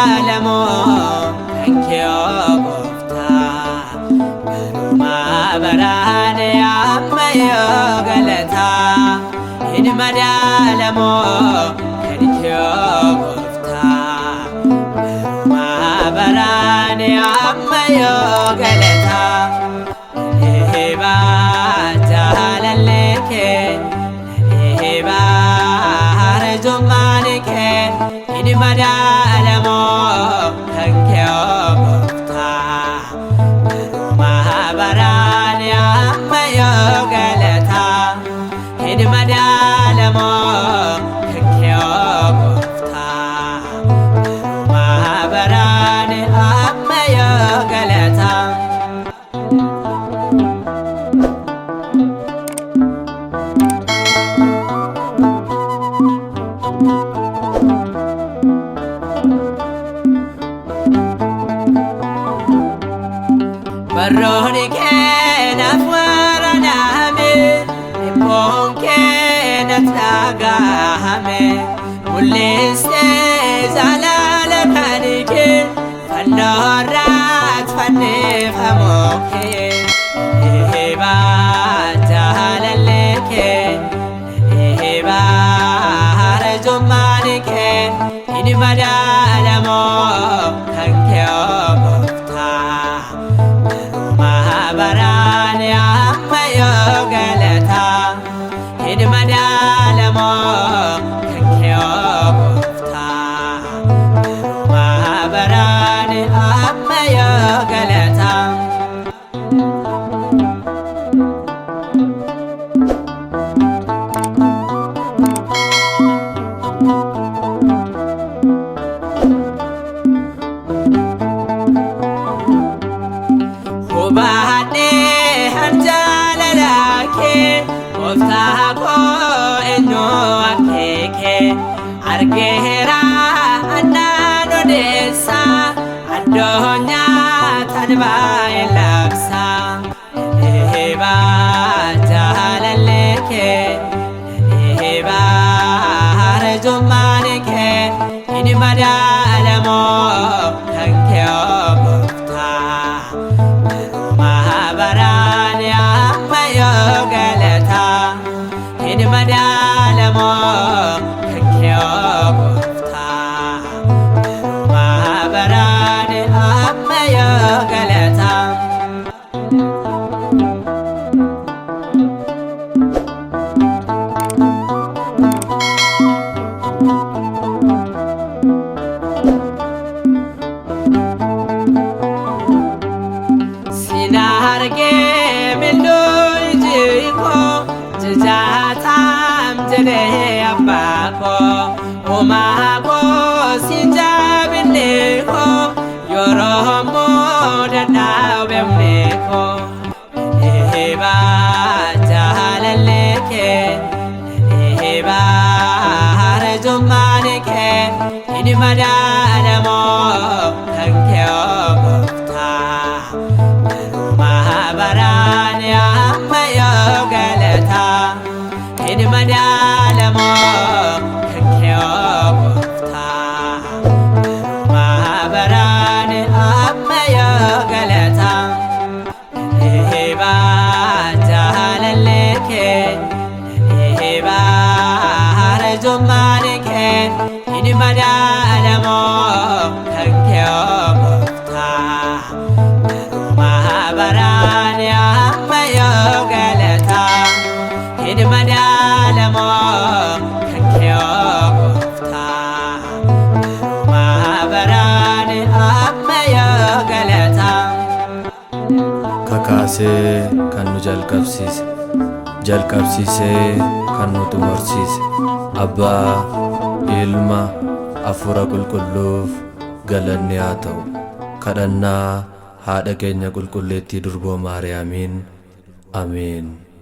madaalamuu kan kee Gooftaa Barumaa baraan amma galataa madaalamuu kan kee Gooftaa Barumaa baraan amma galataa dhiba jaalalli kee dhiba arjumaan kee madaalamuu kan kee Gooftaa Barumaa baraan amma galataa madaalamuu kan kee Gooftaa Barumaa baraan amma galataa. Barruun kee naaf waraanamee dhiphuun kee natti dhaga'amee Mul'istee jaalalaa kan kee Fannoo irratti fanniiffamuun kee dhiba jaalalli kee dhiba arjumaan kee madaalamuu kan kee Gooftaa baraan amma galataa madaalamuu kan kee Gooftaa Barumaa baraan amma galataa. Hubaadhe jaalalaa kee Gooftaa koo eenyuu akeekee argeera annaan odeessa addunyaa tan baay'ee labsa dhiba jaalalli kee dhiba arjumaan kee madaalamuu kan kee Gooftaa Barumaa baraan amma galataa madaalamuu kan kee Gooftaa Barumaa baraan amma galataa. Argee mil'uu iji koo jijaatam jedhee abbaa koo uumaa koo si jabinne koo yeroo muudannaa beekne koo dhiba jaalalli kee dhiba arjumaan kee madaalamuu kan kee Gooftaa baraan amma galataa madaalamuu kan kee Gooftaa Barumaa baraan amma galataa dhiba jaalalli kee dhiba arjumaan kee madaalamuu kan kee Gooftaa Barumaa baraan amma galataa madaalamuu kan kee Gooftaa Barumaa baraan amma galataa. Kakaasee kan nu jalqabsiisee kan nu xumursiise Abbaa Ilma Hafuura Qulqulluuf galanni haa ta'u. Kadhannaa haadha keenya qulqulleettii durboo Maariyaamiin Ameen.